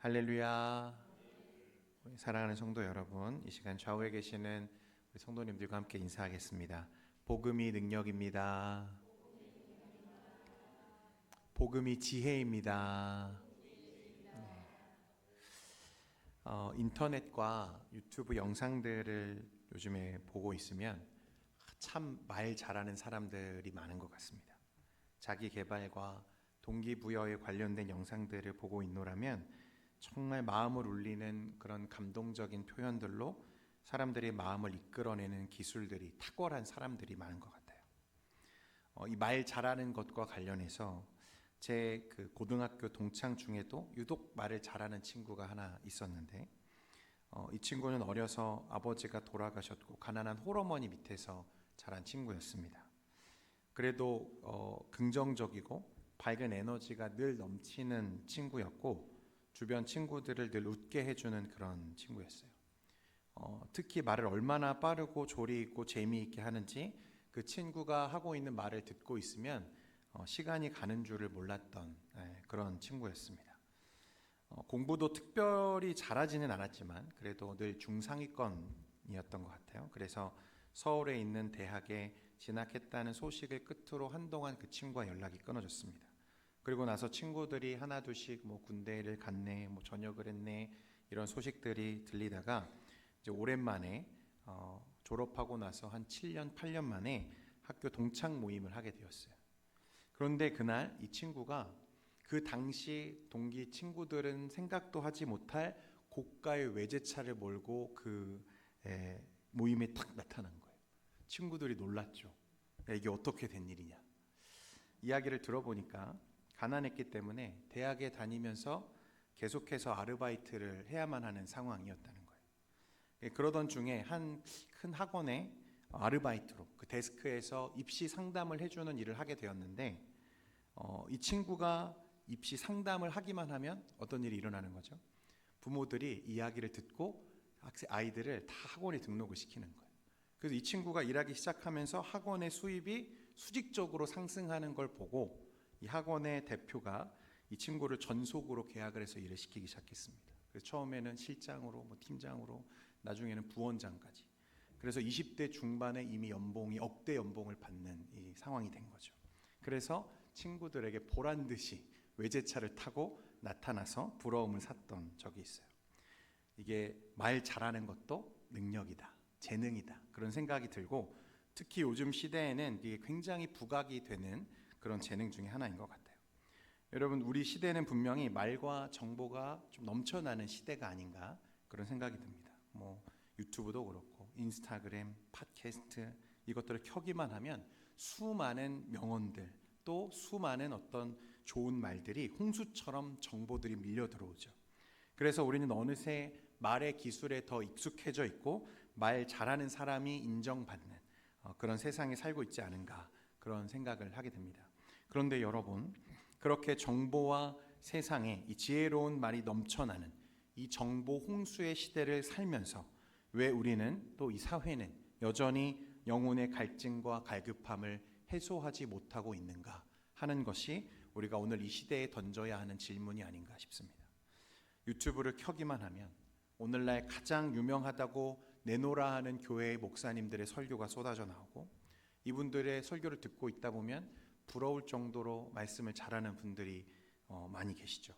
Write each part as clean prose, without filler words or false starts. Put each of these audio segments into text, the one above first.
할렐루야. 우리 사랑하는 성도 여러분, 이 시간 좌우에 계시는 우리 성도님들과 함께 인사하겠습니다. 복음이 능력입니다. 복음이 지혜입니다. 인터넷과 유튜브 영상들을 요즘에 보고 있으면 참 말 잘하는 사람들이 많은 것 같습니다. 자기 개발과 동기부여에 관련된 영상들을 보고 있노라면 정말 마음을 울리는 그런 감동적인 표현들로 사람들의 마음을 이끌어내는 기술들이 탁월한 사람들이 많은 것 같아요. 이 말 잘하는 것과 관련해서 제 그 고등학교 동창 중에도 유독 말을 잘하는 친구가 하나 있었는데, 이 친구는 어려서 아버지가 돌아가셨고 가난한 홀어머니 밑에서 자란 친구였습니다. 그래도 긍정적이고 밝은 에너지가 늘 넘치는 친구였고, 주변 친구들을 늘 웃게 해주는 그런 친구였어요. 특히 말을 얼마나 빠르고 조리 있고 재미있게 하는지 그 친구가 하고 있는 말을 듣고 있으면 시간이 가는 줄을 몰랐던 그런 친구였습니다. 공부도 특별히 잘하지는 않았지만 그래도 늘 중상위권이었던 것 같아요. 그래서 서울에 있는 대학에 진학했다는 소식을 끝으로 한동안 그 친구와 연락이 끊어졌습니다. 그리고 나서 친구들이 하나둘씩 뭐 군대를 갔네, 뭐 전역을 했네, 이런 소식들이 들리다가 이제 오랜만에 졸업하고 나서 한 7년, 8년 만에 학교 동창 모임을 하게 되었어요. 그런데 그날 이 친구가 그 당시 동기 친구들은 생각도 하지 못할 고가의 외제차를 몰고 그 모임에 탁 나타난 거예요. 친구들이 놀랐죠. 야, 이게 어떻게 된 일이냐. 이야기를 들어보니까 가난했기 때문에 대학에 다니면서 계속해서 아르바이트를 해야만 하는 상황이었다는 거예요. 그러던 중에 한 큰 학원에 아르바이트로 그 데스크에서 입시 상담을 해주는 일을 하게 되었는데, 이 친구가 입시 상담을 하기만 하면 어떤 일이 일어나는 거죠? 부모들이 이야기를 듣고 아이들을 다 학원에 등록을 시키는 거예요. 그래서 이 친구가 일하기 시작하면서 학원의 수입이 수직적으로 상승하는 걸 보고 이 학원의 대표가 이 친구를 전속으로 계약을 해서 일을 시키기 시작했습니다. 그래서 처음에는 실장으로, 뭐 팀장으로, 나중에는 부원장까지. 그래서 20대 중반에 이미 연봉이 억대 연봉을 받는 이 상황이 된 거죠. 그래서 친구들에게 보란 듯이 외제차를 타고 나타나서 부러움을 샀던 적이 있어요. 이게 말 잘하는 것도 능력이다, 재능이다, 그런 생각이 들고, 특히 요즘 시대에는 이게 굉장히 부각이 되는 그런 재능 중에 하나인 것 같아요. 여러분, 우리 시대는 분명히 말과 정보가 좀 넘쳐나는 시대가 아닌가 그런 생각이 듭니다. 뭐 유튜브도 그렇고 인스타그램, 팟캐스트, 이것들을 켜기만 하면 수많은 명언들, 또 수많은 어떤 좋은 말들이 홍수처럼 정보들이 밀려 들어오죠. 그래서 우리는 어느새 말의 기술에 더 익숙해져 있고 말 잘하는 사람이 인정받는 그런 세상에 살고 있지 않은가 그런 생각을 하게 됩니다. 그런데 여러분, 그렇게 정보와 세상에 이 지혜로운 말이 넘쳐나는 이 정보 홍수의 시대를 살면서 왜 우리는, 또 이 사회는 여전히 영혼의 갈증과 갈급함을 해소하지 못하고 있는가 하는 것이 우리가 오늘 이 시대에 던져야 하는 질문이 아닌가 싶습니다. 유튜브를 켜기만 하면 오늘날 가장 유명하다고 내노라 하는 교회의 목사님들의 설교가 쏟아져 나오고, 이분들의 설교를 듣고 있다 보면 부러울 정도로 말씀을 잘하는 분들이 많이 계시죠.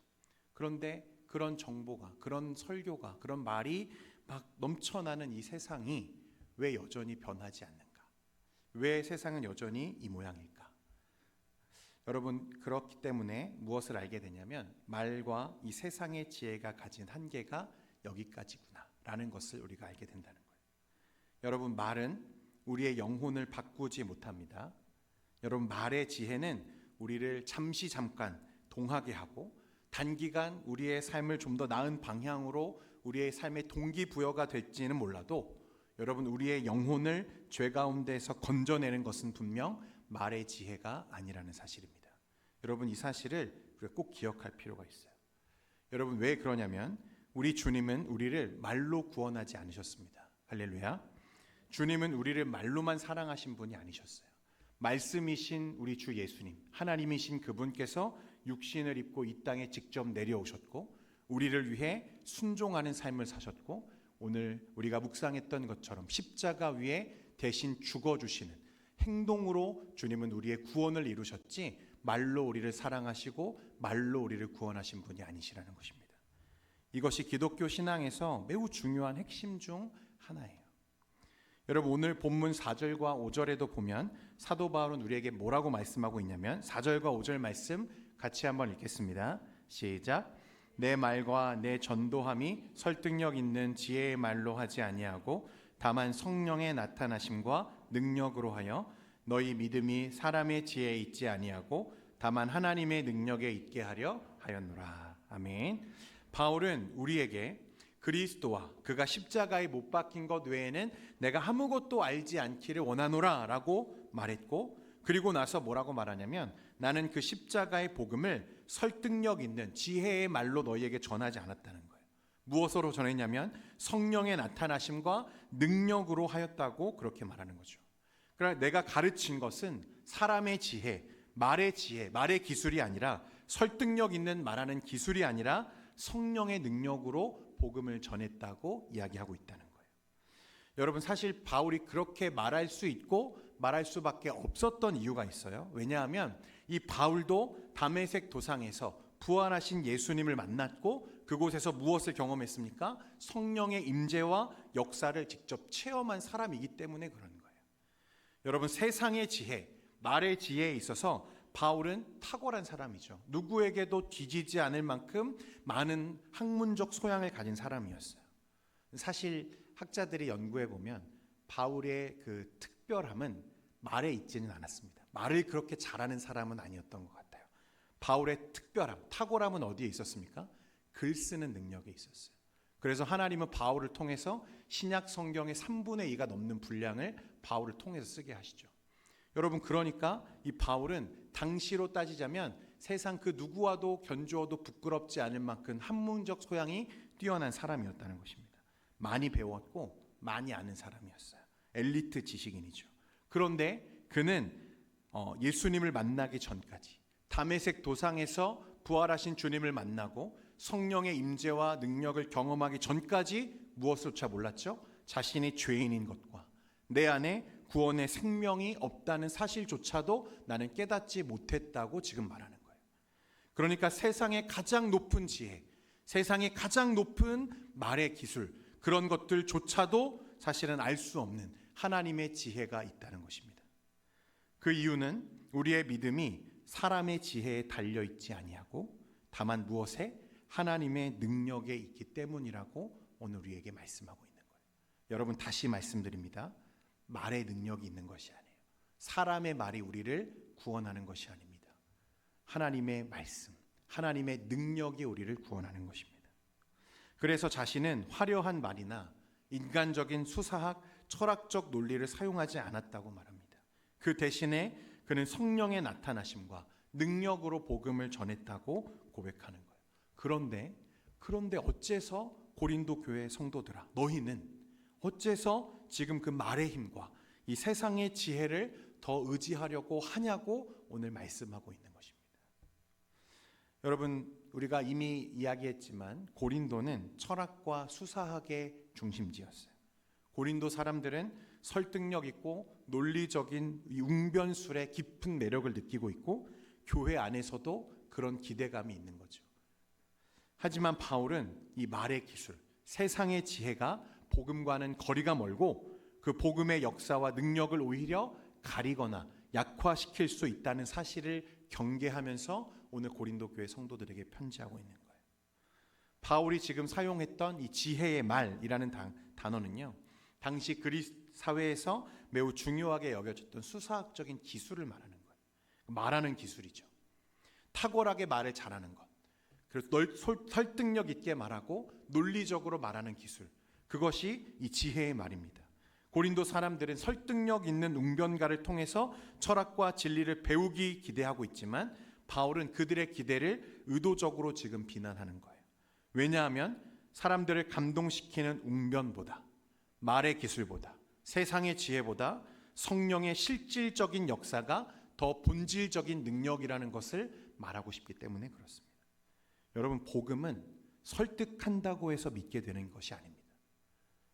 그런데 그런 정보가, 그런 설교가, 그런 말이 막 넘쳐나는 이 세상이 왜 여전히 변하지 않는가? 왜 세상은 여전히 이 모양일까? 여러분, 그렇기 때문에 무엇을 알게 되냐면 말과 이 세상의 지혜가 가진 한계가 여기까지구나 라는 것을 우리가 알게 된다는 거예요. 여러분, 말은 우리의 영혼을 바꾸지 못합니다. 여러분, 말의 지혜는 우리를 잠깐 동하게 하고 단기간 우리의 삶을 좀 더 나은 방향으로 우리의 삶의 동기부여가 될지는 몰라도, 여러분, 우리의 영혼을 죄 가운데서 건져내는 것은 분명 말의 지혜가 아니라는 사실입니다. 여러분, 이 사실을 우리가 꼭 기억할 필요가 있어요. 여러분, 왜 그러냐면 우리 주님은 우리를 말로 구원하지 않으셨습니다. 할렐루야. 주님은 우리를 말로만 사랑하신 분이 아니셨어요. 말씀이신 우리 주 예수님, 하나님이신 그분께서 육신을 입고 이 땅에 직접 내려오셨고, 우리를 위해 순종하는 삶을 사셨고 오늘 우리가 묵상했던 것처럼 십자가 위에 대신 죽어주시는 행동으로 주님은 우리의 구원을 이루셨지 말로 우리를 사랑하시고 말로 우리를 구원하신 분이 아니시라는 것입니다. 이것이 기독교 신앙에서 매우 중요한 핵심 중 하나예요. 여러분 오늘 본문 4절과 5절에도 보면 사도 바울은 우리에게 뭐라고 말씀하고 있냐면 4절과 5절 말씀 같이 한번 읽겠습니다. 시작. 내 말과 내 전도함이 설득력 있는 지혜의 말로 하지 아니하고 다만 성령의 나타나심과 능력으로 하여 너희 믿음이 사람의 지혜에 있지 아니하고 다만 하나님의 능력에 있게 하려 하였노라. 아멘. 바울은 우리에게 그리스도와 그가 십자가에 못 박힌 것 외에는 내가 아무것도 알지 않기를 원하노라 라고 말했고, 그리고 나서 뭐라고 말하냐면 나는 그 십자가의 복음을 설득력 있는 지혜의 말로 너희에게 전하지 않았다는 거예요. 무엇으로 전했냐면 성령의 나타나심과 능력으로 하였다고 그렇게 말하는 거죠. 그러나 내가 가르친 것은 사람의 지혜, 말의 기술이 아니라 설득력 있는 말하는 기술이 아니라 성령의 능력으로 복음을 전했다고 이야기하고 있다는 거예요. 여러분 사실 바울이 그렇게 말할 수 있고 말할 수밖에 없었던 이유가 있어요. 왜냐하면 이 바울도 다메섹 도상에서 부활하신 예수님을 만났고 그곳에서 무엇을 경험했습니까? 성령의 임재와 역사를 직접 체험한 사람이기 때문에 그런 거예요. 여러분 세상의 지혜, 말의 지혜에 있어서 바울은 탁월한 사람이죠. 누구에게도 뒤지지 않을 만큼 많은 학문적 소양을 가진 사람이었어요. 사실 학자들이 연구해 보면 바울의 그 특별함은 말에 있지는 않았습니다. 말을 그렇게 잘하는 사람은 아니었던 것 같아요. 바울의 특별함, 탁월함은 어디에 있었습니까? 글 쓰는 능력에 있었어요. 그래서 하나님은 바울을 통해서 신약 성경의 3분의 2가 넘는 분량을 바울을 통해서 쓰게 하시죠. 여러분 그러니까 이 바울은 당시로 따지자면 세상 그 누구와도 견주어도 부끄럽지 않을 만큼 학문적 소양이 뛰어난 사람이었다는 것입니다. 많이 배웠고 많이 아는 사람이었어요. 엘리트 지식인이죠. 그런데 그는 예수님을 만나기 전까지 다메섹 도상에서 부활하신 주님을 만나고 성령의 임재와 능력을 경험하기 전까지 무엇을조차 몰랐죠? 자신이 죄인인 것과 내 안에 구원의 생명이 없다는 사실조차도 나는 깨닫지 못했다고 지금 말하는 거예요. 그러니까 세상의 가장 높은 지혜, 세상의 가장 높은 말의 기술, 그런 것들조차도 사실은 알 수 없는 하나님의 지혜가 있다는 것입니다. 그 이유는 우리의 믿음이 사람의 지혜에 달려있지 아니하고 다만 무엇에? 하나님의 능력에 있기 때문이라고 오늘 우리에게 말씀하고 있는 거예요. 여러분 다시 말씀드립니다. 말의 능력이 있는 것이 아니에요. 사람의 말이 우리를 구원하는 것이 아닙니다. 하나님의 말씀, 하나님의 능력이 우리를 구원하는 것입니다. 그래서 자신은 화려한 말이나 인간적인 수사학, 철학적 논리를 사용하지 않았다고 말합니다. 그 대신에 그는 성령의 나타나심과 능력으로 복음을 전했다고 고백하는 거예요. 그런데 어째서 고린도 교회 성도들아, 너희는 어째서 지금 그 말의 힘과 이 세상의 지혜를 더 의지하려고 하냐고 오늘 말씀하고 있는 것입니다. 여러분 우리가 이미 이야기했지만 고린도는 철학과 수사학의 중심지였어요. 고린도 사람들은 설득력 있고 논리적인 웅변술의 깊은 매력을 느끼고 있고 교회 안에서도 그런 기대감이 있는 거죠. 하지만 바울은 이 말의 기술, 세상의 지혜가 복음과는 거리가 멀고 그 복음의 역사와 능력을 오히려 가리거나 약화시킬 수 있다는 사실을 경계하면서 오늘 고린도 교회 성도들에게 편지하고 있는 거예요. 바울이 지금 사용했던 이 지혜의 말이라는 단어는요, 당시 그리스 사회에서 매우 중요하게 여겨졌던 수사학적인 기술을 말하는 거예요. 말하는 기술이죠. 탁월하게 말을 잘하는 것, 그리고 설득력 있게 말하고 논리적으로 말하는 기술, 그것이 이 지혜의 말입니다. 고린도 사람들은 설득력 있는 웅변가를 통해서 철학과 진리를 배우기 기대하고 있지만 바울은 그들의 기대를 의도적으로 지금 비난하는 거예요. 왜냐하면 사람들을 감동시키는 웅변보다, 말의 기술보다, 세상의 지혜보다 성령의 실질적인 역사가 더 본질적인 능력이라는 것을 말하고 싶기 때문에 그렇습니다. 여러분 복음은 설득한다고 해서 믿게 되는 것이 아닙니다.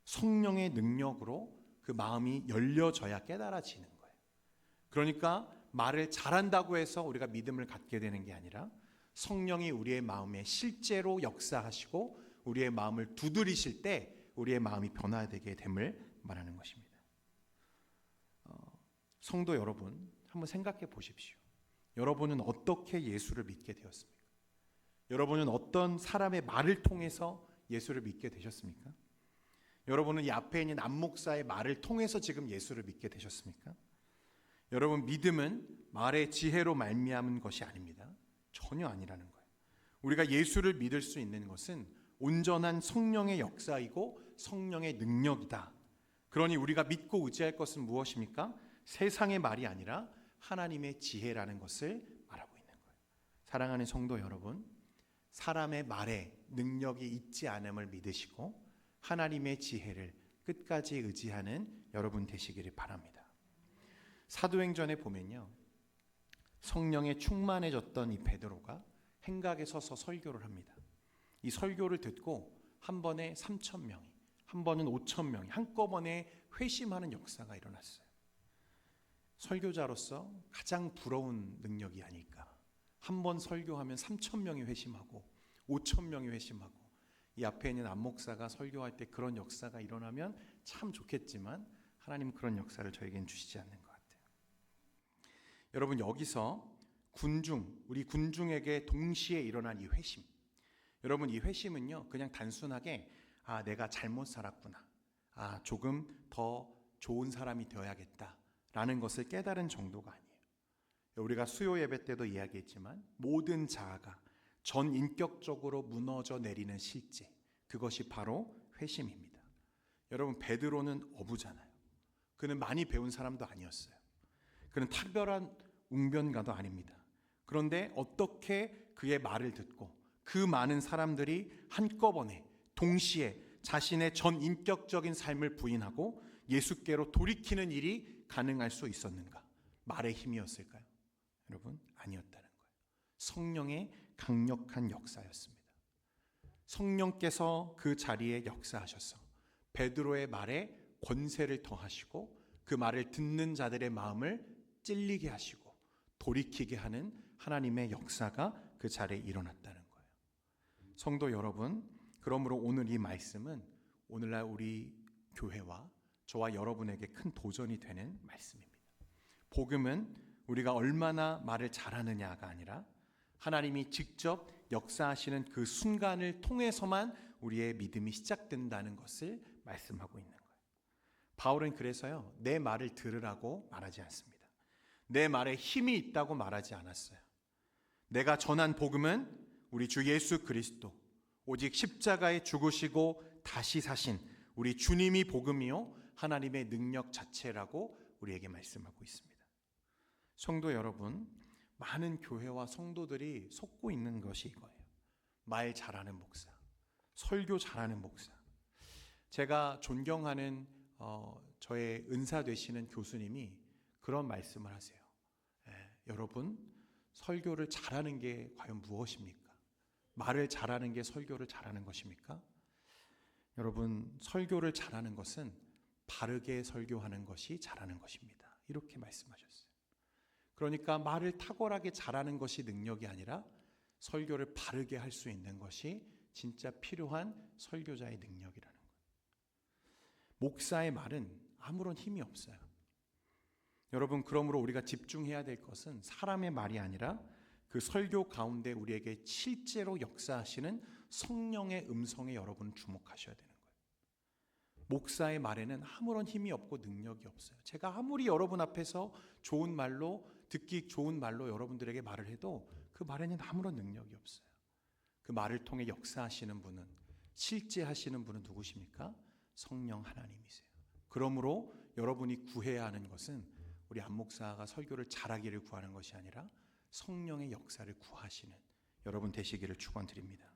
성령의 능력으로 그 마음이 열려져야 깨달아지는 거예요. 그러니까 말을 잘한다고 해서 우리가 믿음을 갖게 되는 게 아니라 성령이 우리의 마음에 실제로 역사하시고 우리의 마음을 두드리실 때 우리의 마음이 변화되게 됨을 말하는 것입니다. 성도 여러분, 한번 생각해 보십시오. 여러분은 어떻게 예수를 믿게 되었습니까? 여러분은 어떤 사람의 말을 통해서 예수를 믿게 되셨습니까? 여러분은 이 앞에 있는 안 목사의 말을 통해서 지금 예수를 믿게 되셨습니까? 여러분, 믿음은 말의 지혜로 말미암은 것이 아닙니다. 전혀 아니라는 거예요. 우리가 예수를 믿을 수 있는 것은 온전한 성령의 역사이고 성령의 능력이다. 그러니 우리가 믿고 의지할 것은 무엇입니까? 세상의 말이 아니라 하나님의 지혜라는 것을 말하고 있는 거예요. 사랑하는 성도 여러분, 사람의 말에 능력이 있지 않음을 믿으시고 하나님의 지혜를 끝까지 의지하는 여러분 되시기를 바랍니다. 사도행전에 보면요, 성령에 충만해졌던 이 베드로가 행각에 서서 설교를 합니다. 이 설교를 듣고 한 번에 3,000명이, 한 번은 5,000명이 한꺼번에 회심하는 역사가 일어났어요. 설교자로서 가장 부러운 능력이 아닐까. 한 번 설교하면 3,000명이 회심하고 5,000명이 회심하고, 이 앞에 있는 안 목사가 설교할 때 그런 역사가 일어나면 참 좋겠지만 하나님 그런 역사를 저에겐 주시지 않는 것 같아요. 여러분, 여기서 우리 군중에게 동시에 일어난 이 회심, 여러분, 이 회심은요 그냥 단순하게 내가 잘못 살았구나, 조금 더 좋은 사람이 되어야겠다 라는 것을 깨달은 정도가 아니에요. 우리가 수요 예배 때도 이야기했지만 모든 자아가 전인격적으로 무너져 내리는 실제, 그것이 바로 회심입니다. 여러분, 베드로는 어부잖아요. 그는 많이 배운 사람도 아니었어요. 그는 특별한 웅변가도 아닙니다. 그런데 어떻게 그의 말을 듣고 그 많은 사람들이 한꺼번에 동시에 자신의 전인격적인 삶을 부인하고 예수께로 돌이키는 일이 가능할 수 있었는가? 말의 힘이었을까요? 여러분, 아니었다는 거예요. 성령의 강력한 역사였습니다. 성령께서 그 자리에 역사하셔서 베드로의 말에 권세를 더하시고 그 말을 듣는 자들의 마음을 찔리게 하시고 돌이키게 하는 하나님의 역사가 그 자리에 일어났다는 거예요. 성도 여러분, 그러므로 오늘 이 말씀은 오늘날 우리 교회와 저와 여러분에게 큰 도전이 되는 말씀입니다. 복음은 우리가 얼마나 말을 잘하느냐가 아니라 하나님이 직접 역사하시는 그 순간을 통해서만 우리의 믿음이 시작된다는 것을 말씀하고 있는 거예요. 바울은 그래서요, 내 말을 들으라고 말하지 않습니다. 내 말에 힘이 있다고 말하지 않았어요. 내가 전한 복음은 우리 주 예수 그리스도, 오직 십자가에 죽으시고 다시 사신 우리 주님이 복음이요 하나님의 능력 자체라고 우리에게 말씀하고 있습니다. 성도 여러분, 많은 교회와 성도들이 속고 있는 것이 이거예요. 말 잘하는 목사, 설교 잘하는 목사. 제가 존경하는 저의 은사 되시는 교수님이 그런 말씀을 하세요. 여러분, 설교를 잘하는 게 과연 무엇입니까? 말을 잘하는 게 설교를 잘하는 것입니까? 여러분, 설교를 잘하는 것은 바르게 설교하는 것이 잘하는 것입니다. 이렇게 말씀하셨어요. 그러니까 말을 탁월하게 잘하는 것이 능력이 아니라 설교를 바르게 할 수 있는 것이 진짜 필요한 설교자의 능력이라는 거예요. 목사의 말은 아무런 힘이 없어요. 여러분, 그러므로 우리가 집중해야 될 것은 사람의 말이 아니라 그 설교 가운데 우리에게 실제로 역사하시는 성령의 음성에 여러분 주목하셔야 되는 거예요. 목사의 말에는 아무런 힘이 없고 능력이 없어요. 제가 아무리 여러분 앞에서 좋은 말로, 듣기 좋은 말로 여러분들에게 말을 해도 그 말에는 아무런 능력이 없어요. 그 말을 통해 역사하시는 분은, 실제하시는 분은 누구십니까? 성령 하나님이세요. 그러므로 여러분이 구해야 하는 것은 우리 안 목사가 설교를 잘하기를 구하는 것이 아니라 성령의 역사를 구하시는 여러분 되시기를 축원드립니다.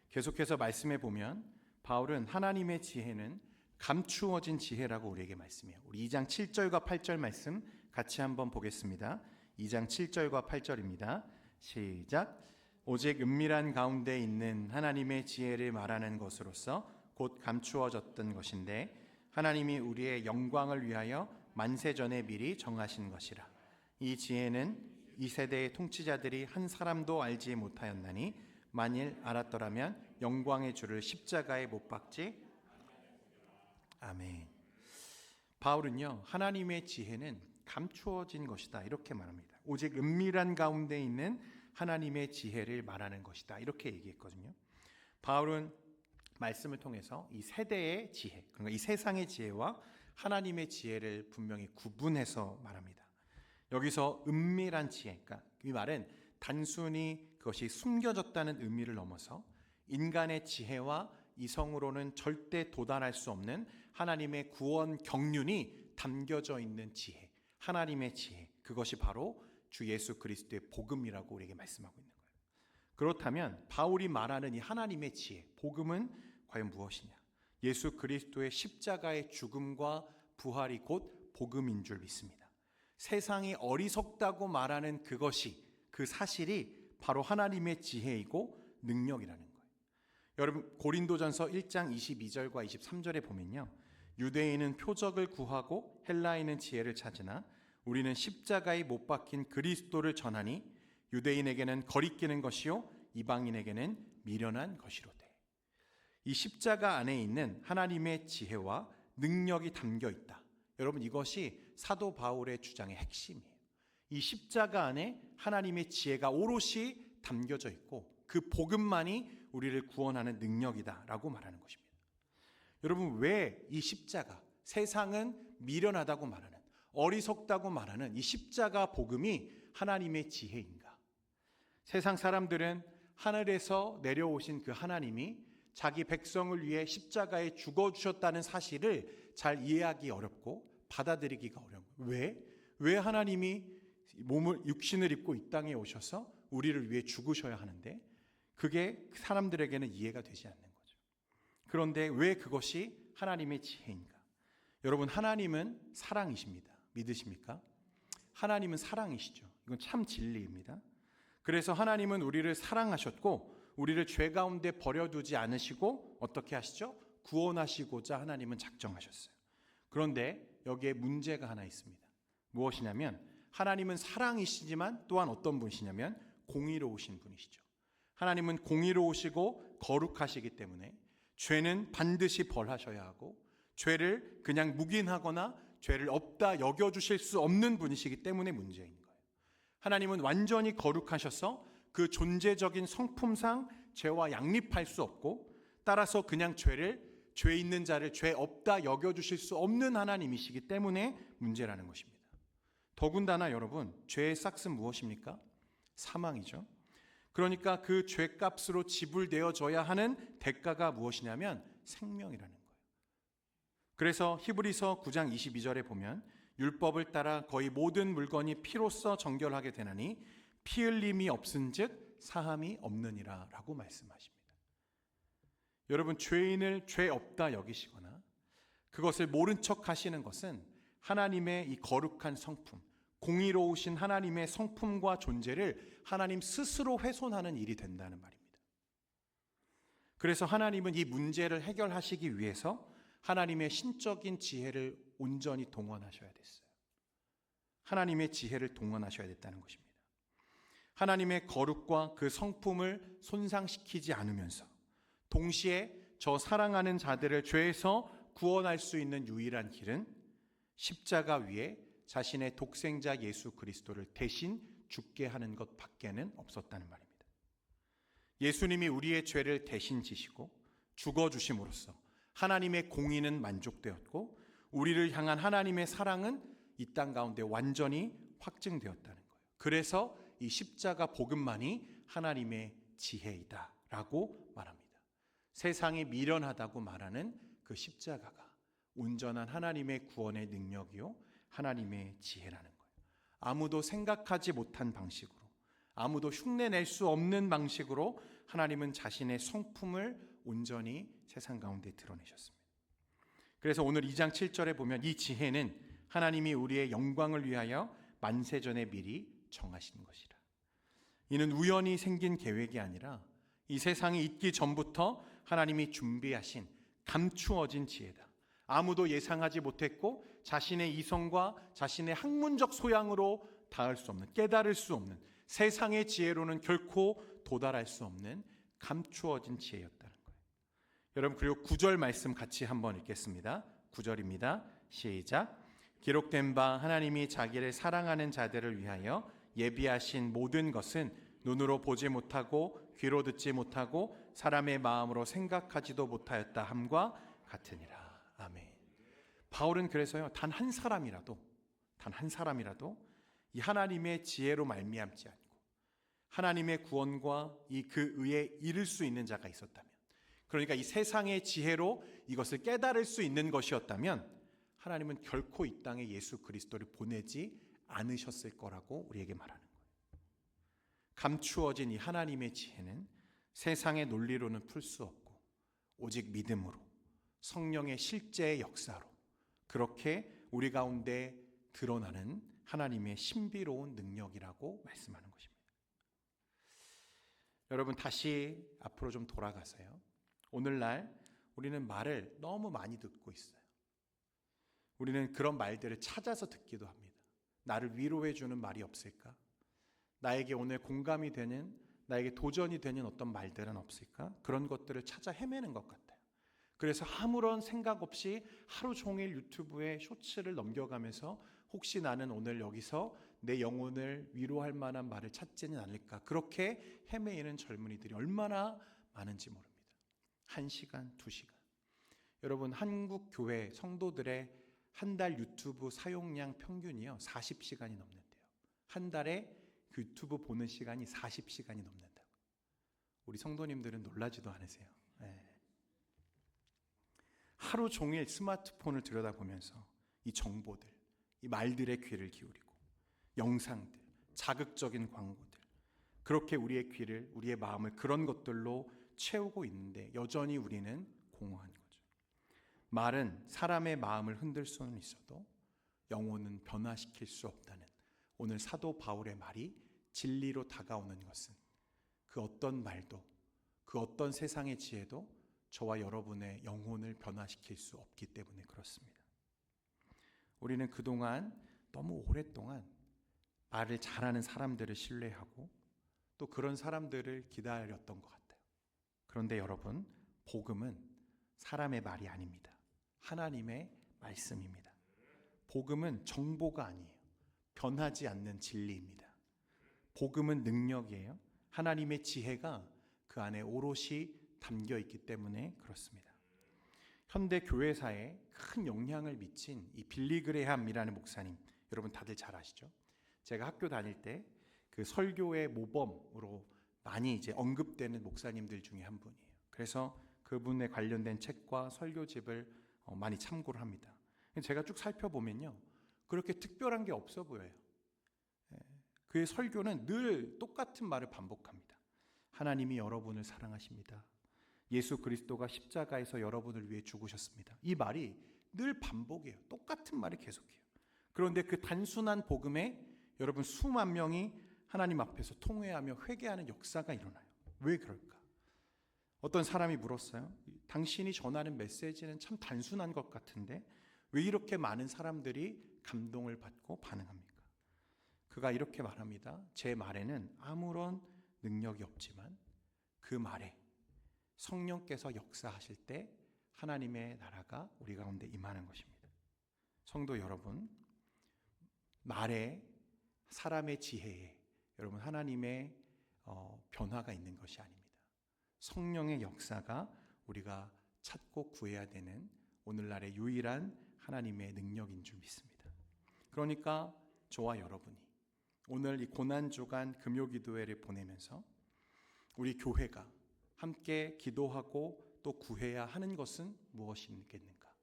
계속해서 말씀해 보면 바울은 하나님의 지혜는 감추어진 지혜라고 우리에게 말씀해요. 우리 2장 7절과 8절 말씀 같이 한번 보겠습니다. 2장 7절과 8절입니다. 시작. 오직 은밀한 가운데 있는 하나님의 지혜를 말하는 것으로서 곧 감추어졌던 것인데 하나님이 우리의 영광을 위하여 만세전에 미리 정하신 것이라. 이 지혜는 이 세대의 통치자들이 한 사람도 알지 못하였나니 만일 알았더라면 영광의 주를 십자가에 못 박지. 아멘. 바울은요, 하나님의 지혜는 감추어진 것이다 이렇게 말합니다. 오직 은밀한 가운데 있는 하나님의 지혜를 말하는 것이다 이렇게 얘기했거든요. 바울은 말씀을 통해서 이 세대의 지혜, 그러니까 이 세상의 지혜와 하나님의 지혜를 분명히 구분해서 말합니다. 여기서 은밀한 지혜, 그러니까 이 말은 단순히 그것이 숨겨졌다는 의미를 넘어서 인간의 지혜와 이성으로는 절대 도달할 수 없는 하나님의 구원 경륜이 담겨져 있는 지혜, 하나님의 지혜, 그것이 바로 주 예수 그리스도의 복음이라고 우리에게 말씀하고 있는 거예요. 그렇다면 바울이 말하는 이 하나님의 지혜, 복음은 과연 무엇이냐? 예수 그리스도의 십자가의 죽음과 부활이 곧 복음인 줄 믿습니다. 세상이 어리석다고 말하는 그것이, 그 사실이 바로 하나님의 지혜이고 능력이라는 거예요. 여러분, 고린도전서 1장 22절과 23절에 보면요, 유대인은 표적을 구하고 헬라인은 지혜를 찾으나 우리는 십자가에 못 박힌 그리스도를 전하니 유대인에게는 거리끼는 것이요 이방인에게는 미련한 것이로되. 이 십자가 안에 있는 하나님의 지혜와 능력이 담겨 있다. 여러분, 이것이 사도 바울의 주장의 핵심이에요. 이 십자가 안에 하나님의 지혜가 오롯이 담겨져 있고 그 복음만이 우리를 구원하는 능력이다라고 말하는 것입니다. 여러분, 왜 이 십자가, 세상은 미련하다고 말하는, 어리석다고 말하는 이 십자가 복음이 하나님의 지혜인가? 세상 사람들은 하늘에서 내려오신 그 하나님이 자기 백성을 위해 십자가에 죽어주셨다는 사실을 잘 이해하기 어렵고 받아들이기가 어려운 거예요. 왜 하나님이 육신을 입고 이 땅에 오셔서 우리를 위해 죽으셔야 하는데 그게 사람들에게는 이해가 되지 않는 거죠. 그런데 왜 그것이 하나님의 지혜인가? 여러분, 하나님은 사랑이십니다. 믿으십니까? 하나님은 사랑이시죠. 이건 참 진리입니다. 그래서 하나님은 우리를 사랑하셨고 우리를 죄 가운데 버려두지 않으시고 어떻게 하시죠? 구원하시고자 하나님은 작정하셨어요. 그런데 여기에 문제가 하나 있습니다. 무엇이냐면 하나님은 사랑이시지만 또한 어떤 분이시냐면 공의로우신 분이시죠. 하나님은 공의로우시고 거룩하시기 때문에 죄는 반드시 벌하셔야 하고 죄를 그냥 묵인하거나 죄를 없다 여겨주실 수 없는 분이시기 때문에 문제인 거예요. 하나님은 완전히 거룩하셔서 그 존재적인 성품상 죄와 양립할 수 없고 따라서 그냥 죄 있는 자를 죄 없다 여겨주실 수 없는 하나님이시기 때문에 문제라는 것입니다. 더군다나 여러분, 죄의 싹은 무엇입니까? 사망이죠. 그러니까 그 죄값으로 지불되어져야 하는 대가가 무엇이냐면 생명이라는 거예요. 그래서 히브리서 9장 22절에 보면 율법을 따라 거의 모든 물건이 피로써 정결하게 되나니 피 흘림이 없은즉 사함이 없느니라 라고 말씀하십니다. 여러분, 죄인을 죄 없다 여기시거나 그것을 모른 척 하시는 것은 하나님의 이 거룩한 성품, 공의로우신 하나님의 성품과 존재를 하나님 스스로 훼손하는 일이 된다는 말입니다. 그래서 하나님은 이 문제를 해결하시기 위해서 하나님의 신적인 지혜를 온전히 동원하셔야 됐어요. 하나님의 지혜를 동원하셔야 됐다는 것입니다. 하나님의 거룩과 그 성품을 손상시키지 않으면서 동시에 저 사랑하는 자들을 죄에서 구원할 수 있는 유일한 길은 십자가 위에 자신의 독생자 예수 그리스도를 대신 죽게 하는 것 밖에는 없었다는 말입니다. 예수님이 우리의 죄를 대신 지시고 죽어주심으로써 하나님의 공의는 만족되었고 우리를 향한 하나님의 사랑은 이 땅 가운데 완전히 확증되었다는 거예요. 그래서 이 십자가 복음만이 하나님의 지혜이다라고 말합니다. 세상이 미련하다고 말하는 그 십자가가 온전한 하나님의 구원의 능력이요 하나님의 지혜라는 거예요. 아무도 생각하지 못한 방식으로, 아무도 흉내낼 수 없는 방식으로 하나님은 자신의 성품을 온전히 세상 가운데 드러내셨습니다. 그래서 오늘 2장 7절에 보면 이 지혜는 하나님이 우리의 영광을 위하여 만세전에 미리 정하신 것이라. 이는 우연히 생긴 계획이 아니라 이 세상이 있기 전부터 하나님이 준비하신 감추어진 지혜다. 아무도 예상하지 못했고 자신의 이성과 자신의 학문적 소양으로 닿을 수 없는, 깨달을 수 없는, 세상의 지혜로는 결코 도달할 수 없는 감추어진 지혜였다는 거예요. 여러분, 그리고 9절 말씀 같이 한번 읽겠습니다. 9절입니다. 시작. 기록된 바 하나님이 자기를 사랑하는 자들을 위하여 예비하신 모든 것은 눈으로 보지 못하고 귀로 듣지 못하고 사람의 마음으로 생각하지도 못하였다 함과 같으니라. 아멘. 바울은 그래서요, 단 한 사람이라도 이 하나님의 지혜로 말미암지 않고 하나님의 구원과 이 그 의에 이를 수 있는 자가 있었다면, 그러니까 이 세상의 지혜로 이것을 깨달을 수 있는 것이었다면 하나님은 결코 이 땅에 예수 그리스도를 보내지 않으셨을 거라고 우리에게 말하는 거예요. 감추어진 이 하나님의 지혜는 세상의 논리로는 풀 수 없고 오직 믿음으로, 성령의 실제의 역사로 그렇게 우리 가운데 드러나는 하나님의 신비로운 능력이라고 말씀하는 것입니다. 여러분, 다시 앞으로 좀 돌아가세요. 오늘날 우리는 말을 너무 많이 듣고 있어요. 우리는 그런 말들을 찾아서 듣기도 합니다. 나를 위로해 주는 말이 없을까? 나에게 오늘 공감이 되는, 나에게 도전이 되는 어떤 말들은 없을까? 그런 것들을 찾아 헤매는 것 같아요. 그래서 아무런 생각 없이 하루 종일 유튜브에 쇼츠를 넘겨가면서 혹시 나는 오늘 여기서 내 영혼을 위로할 만한 말을 찾지는 않을까, 그렇게 헤매이는 젊은이들이 얼마나 많은지 모릅니다. 1시간, 2시간. 여러분, 한국 교회 성도들의 한 달 유튜브 사용량 평균이요 40시간이 넘는데요. 한 달에 유튜브 보는 시간이 40시간이 넘는다고. 우리 성도님들은 놀라지도 않으세요. 네. 하루 종일 스마트폰을 들여다보면서 이 정보들, 이 말들의 귀를 기울이고 영상들, 자극적인 광고들, 그렇게 우리의 귀를, 우리의 마음을 그런 것들로 채우고 있는데 여전히 우리는 공허한 거죠. 말은 사람의 마음을 흔들 수는 있어도 영혼은 변화시킬 수 없다는 오늘 사도 바울의 말이 진리로 다가오는 것은 그 어떤 말도, 그 어떤 세상의 지혜도 저와 여러분의 영혼을 변화시킬 수 없기 때문에 그렇습니다. 우리는 그동안 너무 오랫동안 말을 잘하는 사람들을 신뢰하고 또 그런 사람들을 기다렸던 것 같아요. 그런데 여러분, 복음은 사람의 말이 아닙니다. 하나님의 말씀입니다. 복음은 정보가 아니에요. 변하지 않는 진리입니다. 복음은 능력이에요. 하나님의 지혜가 그 안에 오롯이 담겨 있기 때문에 그렇습니다. 현대 교회사에 큰 영향을 미친 이 빌리그레함이라는 목사님, 여러분 다들 잘 아시죠? 제가 학교 다닐 때 그 설교의 모범으로 많이 이제 언급되는 목사님들 중에 한 분이에요. 그래서 그분에 관련된 책과 설교집을 많이 참고를 합니다. 제가 쭉 살펴보면요, 그렇게 특별한 게 없어 보여요. 그의 설교는 늘 똑같은 말을 반복합니다. 하나님이 여러분을 사랑하십니다. 예수 그리스도가 십자가에서 여러분을 위해 죽으셨습니다. 이 말이 늘 반복이에요. 똑같은 말을 계속해요. 그런데 그 단순한 복음에 여러분 수만 명이 하나님 앞에서 통회하며 회개하는 역사가 일어나요. 왜 그럴까? 어떤 사람이 물었어요. 당신이 전하는 메시지는 참 단순한 것 같은데 왜 이렇게 많은 사람들이 감동을 받고 반응합니까? 그가 이렇게 말합니다. 제 말에는 아무런 능력이 없지만 그 말에 성령께서 역사하실 때 하나님의 나라가 우리 가운데 임하는 것입니다. 성도 여러분, 말에, 사람의 지혜에 여러분 하나님의 변화가 있는 것이 아닙니다. 성령의 역사가 우리가 찾고 구해야 되는 오늘날의 유일한 하나님의 능력인 줄 믿습니다. 그러니까 저와 여러분이 오늘 이 고난주간 금요기도회를 보내면서 우리 교회가 함께 기도하고 또 구해야 하는 것은 무엇이겠는가?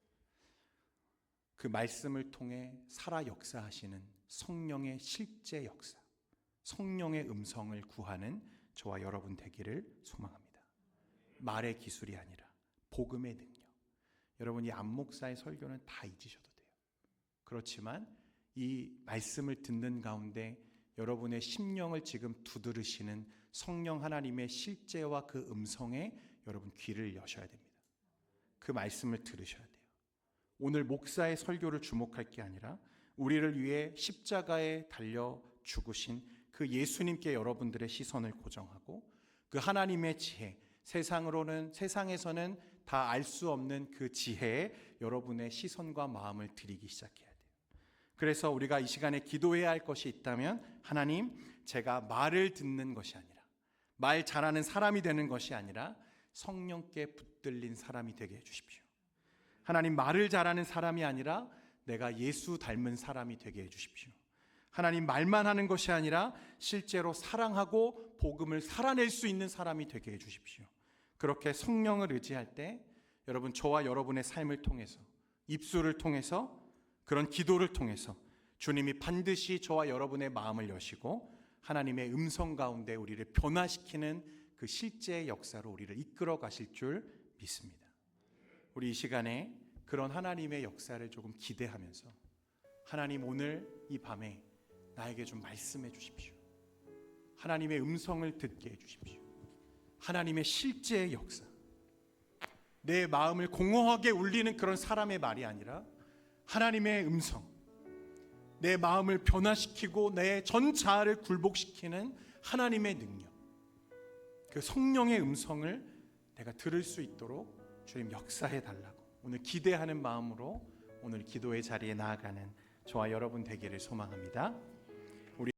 그 말씀을 통해 살아 역사하시는 성령의 실제 역사, 성령의 음성을 구하는 저와 여러분 되기를 소망합니다. 말의 기술이 아니라 복음의 능력. 여러분, 이 안목사의 설교는 다 잊으셔도 돼요. 그렇지만 이 말씀을 듣는 가운데 여러분의 심령을 지금 두드리시는 성령 하나님의 실제와 그 음성에 여러분 귀를 여셔야 됩니다. 그 말씀을 들으셔야 돼요. 오늘 목사의 설교를 주목할 게 아니라 우리를 위해 십자가에 달려 죽으신 그 예수님께 여러분들의 시선을 고정하고 그 하나님의 지혜, 세상에서는 다 알 수 없는 그 지혜에 여러분의 시선과 마음을 들이기 시작해야 돼요. 그래서 우리가 이 시간에 기도해야 할 것이 있다면, 하나님, 제가 말을 듣는 것이 아니라, 말 잘하는 사람이 되는 것이 아니라 성령께 붙들린 사람이 되게 해주십시오. 하나님, 말을 잘하는 사람이 아니라 내가 예수 닮은 사람이 되게 해주십시오. 하나님, 말만 하는 것이 아니라 실제로 사랑하고 복음을 살아낼 수 있는 사람이 되게 해주십시오. 그렇게 성령을 의지할 때 여러분, 저와 여러분의 삶을 통해서, 입술을 통해서, 그런 기도를 통해서 주님이 반드시 저와 여러분의 마음을 여시고 하나님의 음성 가운데 우리를 변화시키는 그 실제의 역사로 우리를 이끌어 가실 줄 믿습니다. 우리 이 시간에 그런 하나님의 역사를 조금 기대하면서, 하나님, 오늘 이 밤에 나에게 좀 말씀해 주십시오. 하나님의 음성을 듣게 해 주십시오. 하나님의 실제의 역사, 내 마음을 공허하게 울리는 그런 사람의 말이 아니라 하나님의 음성, 내 마음을 변화시키고 내 전 자아를 굴복시키는 하나님의 능력, 그 성령의 음성을 내가 들을 수 있도록 주님 역사해 달라고 오늘 기대하는 마음으로 오늘 기도의 자리에 나아가는 저와 여러분 되기를 소망합니다.